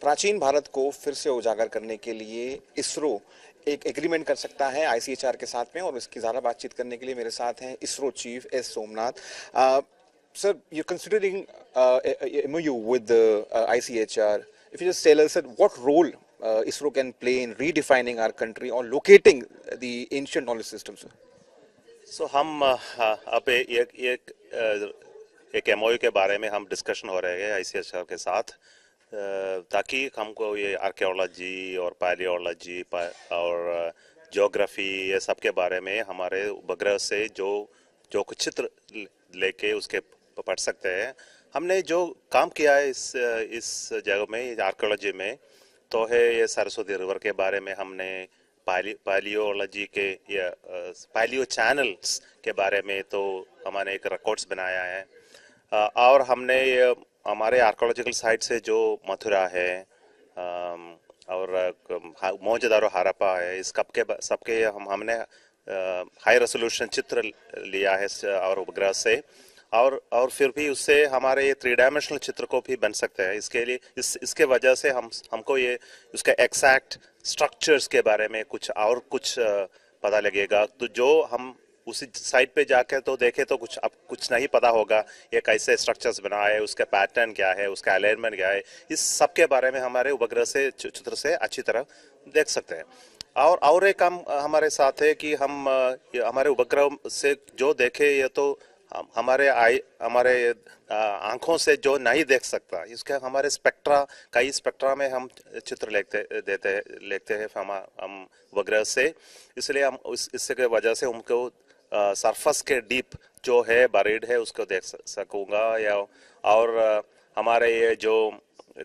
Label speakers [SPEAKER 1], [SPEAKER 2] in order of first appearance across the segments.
[SPEAKER 1] प्राचीन भारत को फिर से उजागर करने के लिए इसरो एक एग्रीमेंट कर सकता है आईसीएचआर के साथ में, और इसकी ज़्यादा बातचीत करने के लिए मेरे साथ हैं ISRO chief S Somnath. Sir, you're considering MOU with the ICHR. If you just tell us that what role ISRO can play in redefining our country or locating the ancient knowledge systems.
[SPEAKER 2] सो हम अब एक एमओयू के बारे में हम discussion हो रहे हैं आईसीएचआर के साथ, ताकि हमको ये आर्कियोलॉजी और पैलियोलॉजी और ज्योग्राफी ये सब के बारे में हमारे उपग्रह से जो कुछ चित्र लेके उसके पढ़ सकते हैं। हमने जो काम किया है इस जगह में आर्कियोलॉजी में, तो है ये सरस्वती रिवर के बारे में हमने पैलियोलॉजी के या पैलियो चैनल्स के बारे में तो हमने एक रिकॉर्ड्स बनाया है। और हमने हमारे आर्कियोलॉजिकल साइट से जो मथुरा है और मोहनजोदड़ो हड़प्पा है, इस सबके हमने हाई रेजोल्यूशन चित्र लिया है और उपग्रह से, और फिर भी उससे हमारे ये 3 डायमेंशनल चित्र को भी बन सकते हैं। इसके लिए इसके वजह से हमको ये उसका एग्जैक्ट स्ट्रक्चर्स के बारे में कुछ पता लगेगा। तो जो हम उसी साइट पे जाके तो देखे तो कुछ नहीं पता होगा ये कैसे स्ट्रक्चर्स बना है, उसका पैटर्न क्या है, उसका अलाइनमेंट क्या है, इस सब के बारे में हमारे उपग्रह से चित्र से अच्छी तरह देख सकते हैं। और एक काम हमारे साथ है कि हम हमारे उपग्रह से जो देखे ये तो हमारे आंखों से जो नहीं देख सकता, इसके हमारे कई स्पेक्ट्रा में हम चित्र लेते हैं हम उपग्रह से। इसलिए हम इसके वजह से हमको सरफेस के डीप जो है बरीड है उसको देख सकूंगा, या और हमारे ये जो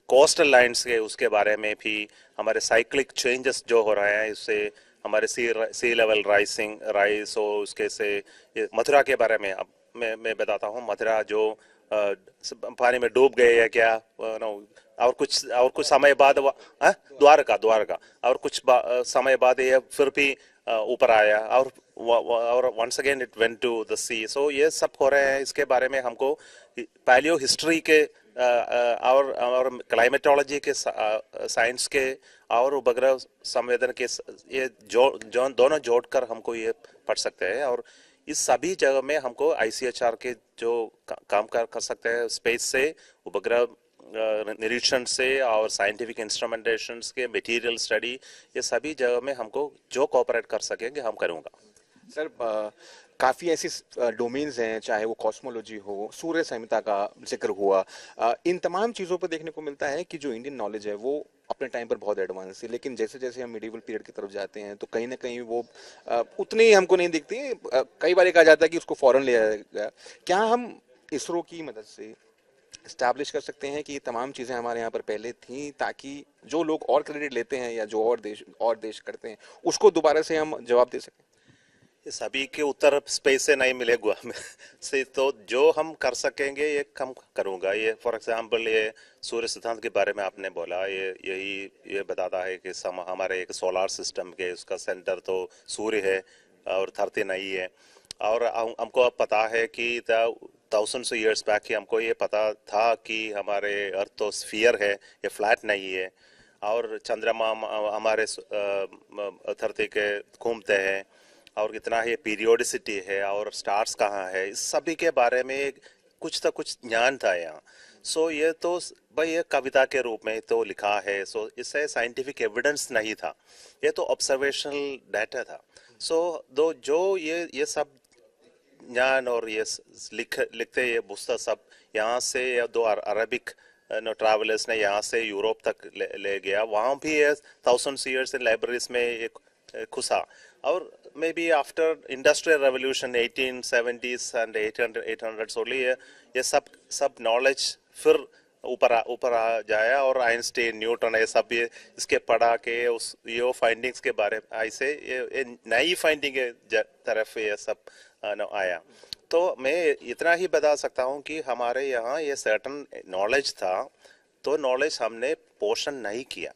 [SPEAKER 2] कोस्टल लाइन्स के उसके बारे में भी हमारे साइक्लिक चेंजेस जो हो रहे हैं, इससे हमारे सी लेवल राइस और उसके से मथुरा के बारे में अब मैं बताता हूँ। मथुरा जो पानी में डूब गए या क्या, और कुछ समय बाद द्वारका और कुछ समय बाद ये फिर भी ऊपर आया और once again it went to the sea. So ये सब हो रहे हैं। इसके बारे में हमको पैलियो हिस्ट्री के और क्लाइमेटोलॉजी के साइंस के और उपग्रह संवेदन के ये दोनों जोड़कर हमको ये पढ़ सकते हैं। और इस सभी जगह में हमको आईसीएचआर के जो काम कर सकते हैं, स्पेस से, उपग्रह निरीक्षण से और साइंटिफिक इंस्ट्रूमेंटेशंस के मटेरियल स्टडी, ये सभी जगह में हमको जो कोऑपरेट कर सकेंगे हम करूँगा।
[SPEAKER 1] सर, काफ़ी ऐसी डोमेन्स हैं, चाहे वो कॉस्मोलॉजी हो, सूर्य संहिता का जिक्र हुआ, इन तमाम चीज़ों पर देखने को मिलता है कि जो इंडियन नॉलेज है वो अपने टाइम पर बहुत एडवांस है, लेकिन जैसे जैसे हम मिडिवल पीरियड की तरफ जाते हैं तो कहीं ना कहीं वो उतनी ही हमको नहीं दिखती। कई बार कहा जाता है कि उसको फौरन ले आया गया। क्या हम इसरो की मदद से इस्टेब्लिश कर सकते हैं कि ये तमाम चीज़ें हमारे यहाँ पर पहले थी, ताकि जो लोग और क्रेडिट लेते हैं या जो और देश करते हैं उसको दोबारा से हम जवाब दे सकें?
[SPEAKER 2] ये सभी के उत्तर स्पेस से नहीं मिलेगा से, तो जो हम कर सकेंगे ये कम करूँगा। ये फॉर एग्जांपल ये सूर्य सिद्धांत के बारे में आपने बोला, ये बताता है कि हमारे एक सोलार सिस्टम के उसका सेंटर तो सूर्य है और धरती नहीं है। और हमको अब पता है कि थाउजेंड्स ऑफ ईयर्स बैक ही हमको ये पता था कि हमारे अर्थ तो स्फीयर है, ये फ्लैट नहीं है, और चंद्रमा हमारे धरती के घूमते हैं, और कितना ये पीरियोडिसिटी है और स्टार्स कहाँ है, इस सभी के बारे में कुछ ज्ञान था यहाँ। सो ये तो भाई ये कविता के रूप में तो लिखा है, सो इससे साइंटिफिक एविडेंस नहीं था, ये तो ऑब्जर्वेशनल डाटा था। सो जो ये सब ज्ञान और ये लिखते ये पुस्तक सब यहाँ से, या 2 अरबिक ट्रैवलर्स ने यहाँ से यूरोप तक ले गया, वहाँ भी ये थाउजेंड्स ईयर्स इन लाइब्रेरीज में ये घुसा। और may be after industrial revolution 1870s and 800s only ये सब नॉलेज फिर ऊपर आ जाया, और आइंस्टीन, न्यूटन ये सब ये इसके पढ़ा के ये फाइंडिंग्स के बारे में ऐसे ये नई फाइंडिंग के तरफ ये सब आया। तो मैं इतना ही बता सकता हूँ कि हमारे यहाँ ये सर्टन नॉलेज था, तो नॉलेज हमने पोषण नहीं किया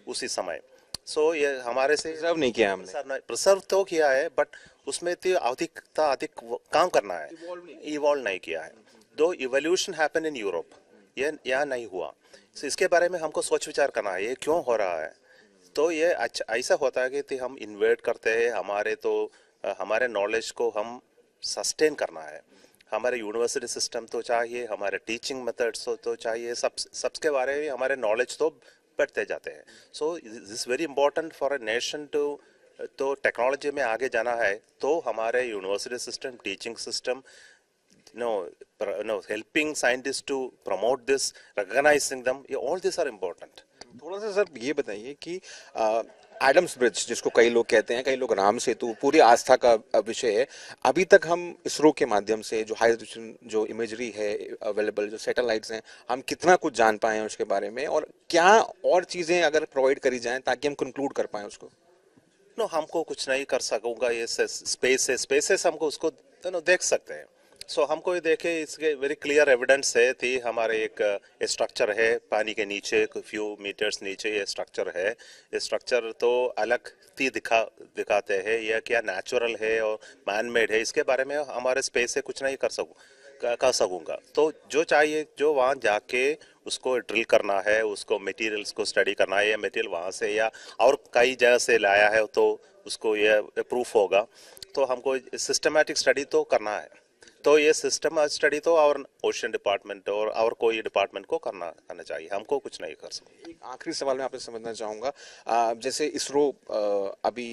[SPEAKER 2] उसी समय। सो ये हमारे से
[SPEAKER 1] प्रिजर्व नहीं किया हमने,
[SPEAKER 2] प्रिजर्व तो किया है, बट उसमें तो अधिक काम करना है, इवॉल्व नहीं किया है। दो इवोल्यूशन हैपन इन यूरोप, ये यहाँ नहीं हुआ। So, इसके बारे में हमको सोच विचार करना है, ये क्यों हो रहा है। तो ये अच्छा ऐसा होता है कि हम इन्वेट करते हैं, हमारे नॉलेज को हम सस्टेन करना है। हमारे यूनिवर्सिटी सिस्टम तो चाहिए, हमारे टीचिंग मेथड्स तो चाहिए, सबके बारे में हमारे नॉलेज तो बढ़ते जाते हैं। So this very important for a nation too, तो टेक्नोलॉजी में आगे जाना है तो हमारे university system, teaching system, helping scientists to promote this, recognizing them, all these are important.
[SPEAKER 1] थोड़ा सा सर ये बताइए कि एडम्स ब्रिज जिसको कई लोग कहते हैं, कई लोग राम सेतु, पूरी आस्था का विषय है। अभी तक हम इसरो के माध्यम से जो हाई रेजोल्यूशन जो इमेजरी है अवेलेबल, जो सैटेलाइट्स हैं, हम कितना कुछ जान पाए हैं उसके बारे में, और क्या और चीजें अगर प्रोवाइड करी जाएं ताकि हम कंक्लूड कर पाए उसको।
[SPEAKER 2] नो, हमको कुछ नहीं कर सकूंगा, ये स्पेसेस हमको उसको देख सकते हैं। सो हमको ये देखे, इसके वेरी क्लियर एविडेंस है थी। हमारे एक स्ट्रक्चर है पानी के नीचे, फ्यू मीटर्स नीचे ये स्ट्रक्चर है। ये स्ट्रक्चर तो अलग थी दिखाते हैं, यह क्या नेचुरल है और मैन मेड है, इसके बारे में हमारे स्पेस से कुछ नहीं कर सकूंगा। तो जो चाहिए, जो वहाँ जाके उसको ड्रिल करना है, उसको मटेरियल्स को स्टडी करना है, या मटेरियल वहाँ से या और कई जगह से लाया है तो उसको ये प्रूफ होगा। तो हमको सिस्टमैटिक स्टडी तो करना है। तो ये सिस्टम स्टडी तो और ओशन डिपार्टमेंट और कोई डिपार्टमेंट को करना चाहिए, हमको कुछ नहीं कर सकते।
[SPEAKER 1] एक आखिरी सवाल मैं आपसे समझना चाहूँगा, जैसे इसरो अभी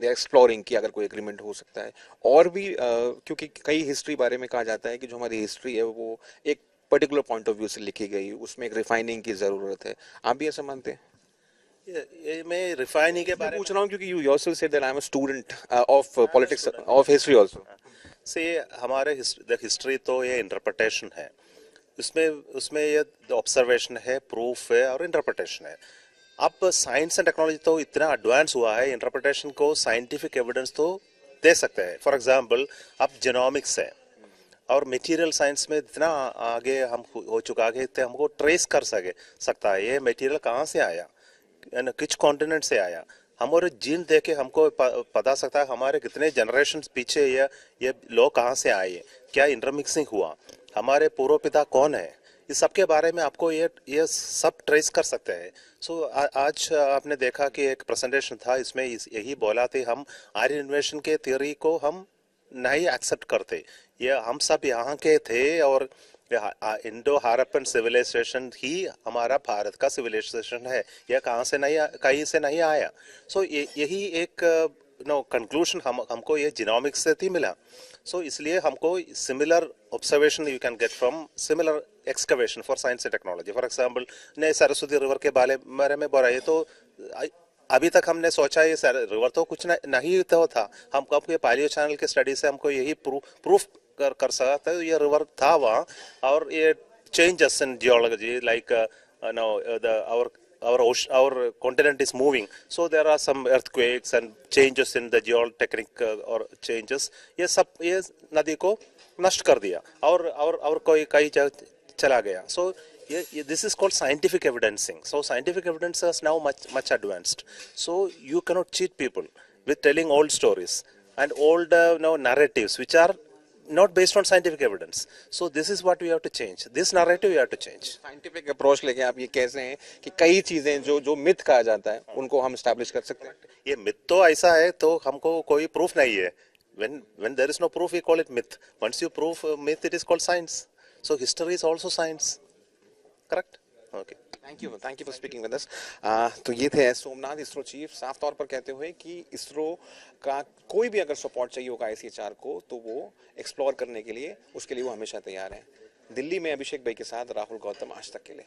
[SPEAKER 1] एक्सप्लोरिंग की अगर कोई एग्रीमेंट हो सकता है, और भी क्योंकि कई हिस्ट्री बारे में कहा जाता है कि जो हमारी हिस्ट्री है वो एक पर्टिकुलर पॉइंट ऑफ व्यू से लिखी गई, उसमें एक रिफाइनिंग की ज़रूरत है। आप भी ऐसा मानते हैं?
[SPEAKER 2] ये मैं रिफाइनिंग के बारे में
[SPEAKER 1] पूछ रहा हूँ क्योंकि you yourself said that I am a student of politics of history also.
[SPEAKER 2] से हमारे हिस्ट्री तो ये इंटरप्रिटेशन है, उसमें उसमें ये ऑब्जर्वेशन है, प्रूफ है और इंटरप्रिटेशन है। अब साइंस एंड टेक्नोलॉजी तो इतना एडवांस हुआ है, इंटरप्रिटेशन को साइंटिफिक एविडेंस तो दे सकते हैं। फॉर एग्जांपल अब जेनोमिक्स है और मटेरियल साइंस में इतना आगे हम हो चुका है कि हमको ट्रेस कर सकता है ये मटेरियल कहाँ से आया, किस कॉन्टिनेंट से आया। हमारे जीन देख के हमको पता सकता है हमारे कितने जनरेशन पीछे ये लोग कहाँ से आए, क्या इंटरमिक्सिंग हुआ, हमारे पूर्व पिता कौन है, इस सब के बारे में आपको ये सब ट्रेस कर सकते हैं। सो आज आपने देखा कि एक प्रेजेंटेशन था, इसमें यही बोला थे हम आर्यन इन्वेशन के थ्योरी को हम नहीं एक्सेप्ट करते। ये हम सब यहाँ के थे और इंडो हारप्पन सिविलाइजेशन ही हमारा भारत का सिविलाइजेशन है, यह कहीं से नहीं आया। सो यही एक कंक्लूजन हमको ये जीनोमिक्स से ही मिला। सो इसलिए हमको similar observation you can get from similar excavation for science and technology. For example ने सरस्वती रिवर के बारे में बोला, ये तो अभी तक हमने सोचा ये रिवर तो कुछ नहीं तो था, हमको आपके पालियो चैनल के स्टडी से हमको यही प्रूफ कर सकता था ये रिवर था वहाँ। और ये changes in geology like our continent is moving, so there are some earthquakes and changes in the geotechnic or changes, ये नदी को नष्ट कर दिया और कोई कई जगह चला गया। So this is called scientific evidencing. So scientific evidence is now much advanced. So you cannot cheat people with telling old stories and old narratives which are not based on scientific evidence. So this is what we have to change. This narrative we have to change.
[SPEAKER 1] Scientific approach लेके आप ये कह रहे हैं कि कई चीजें जो मिथ कहा जाता है उनको हम एस्टैब्लिश कर सकते हैं।
[SPEAKER 2] ये मिथ तो ऐसा है तो हमको कोई प्रूफ नहीं है। When there is no proof, we call it myth. Once you prove a myth, it is called science. So history is also science. Correct? Okay.
[SPEAKER 1] Thank you for speaking with us. तो ये थे Somnath, ISRO chief, साफ तौर पर कहते हुए कि इसरो का कोई भी अगर सपोर्ट चाहिए होगा ICHR को तो वो एक्सप्लोर करने के लिए, उसके लिए वो हमेशा तैयार है। दिल्ली में अभिषेक भाई के साथ राहुल गौतम, आज तक के लिए।